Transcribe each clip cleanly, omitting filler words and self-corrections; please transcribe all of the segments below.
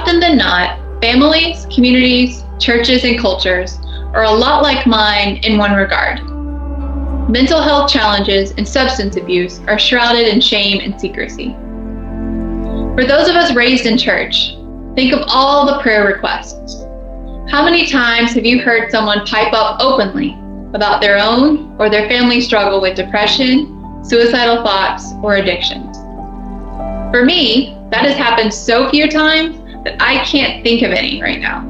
often than not, families, communities, churches, and cultures are a lot like mine in one regard. Mental health challenges and substance abuse are shrouded in shame and secrecy. For those of us raised in church, think of all the prayer requests. How many times have you heard someone pipe up openly about their own or their family struggle with depression, suicidal thoughts, or addictions? For me, that has happened so few times that I can't think of any right now.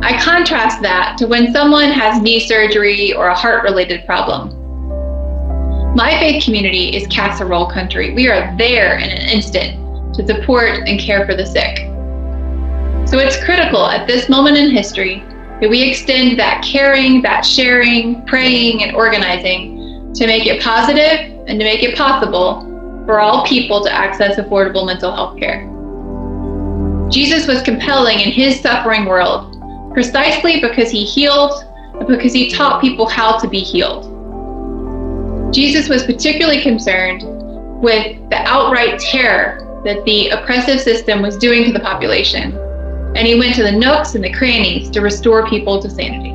I contrast that to when someone has knee surgery or a heart-related problem. My faith community is casserole country. We are there in an instant to support and care for the sick. So it's critical at this moment in history that we extend that caring, that sharing, praying, and organizing to make it positive and to make it possible for all people to access affordable mental health care. Jesus was compelling in his suffering world precisely because he healed and because he taught people how to be healed. Jesus was particularly concerned with the outright terror that the oppressive system was doing to the population, and he went to the nooks and the crannies to restore people to sanity.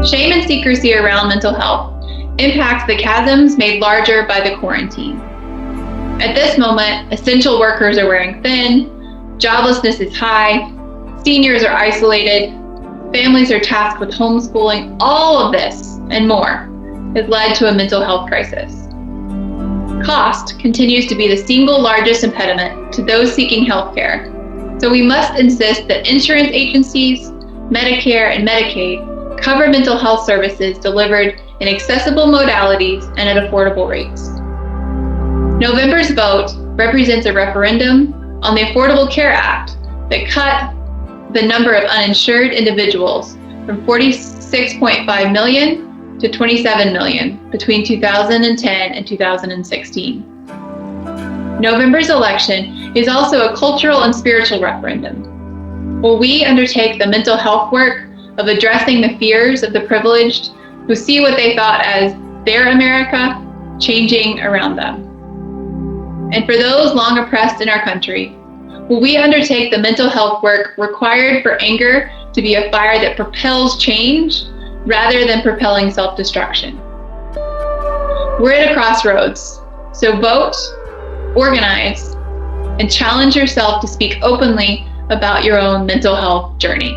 Shame and secrecy around mental health impacts the chasms made larger by the quarantine. At this moment, essential workers are wearing thin, joblessness is high, seniors are isolated, families are tasked with homeschooling. All of this and more has led to a mental health crisis. Cost continues to be the single largest impediment to those seeking health care, so we must insist that insurance agencies, Medicare, and Medicaid cover mental health services delivered in accessible modalities and at affordable rates. November's vote represents a referendum on the Affordable Care Act that cut the number of uninsured individuals from 46.5 million to 27 million between 2010 and 2016. November's election is also a cultural and spiritual referendum. Will we undertake the mental health work of addressing the fears of the privileged who see what they thought as their America changing around them? And for those long oppressed in our country, will we undertake the mental health work required for anger to be a fire that propels change rather than propelling self-destruction? We're at a crossroads, so vote, organize, and challenge yourself to speak openly about your own mental health journey.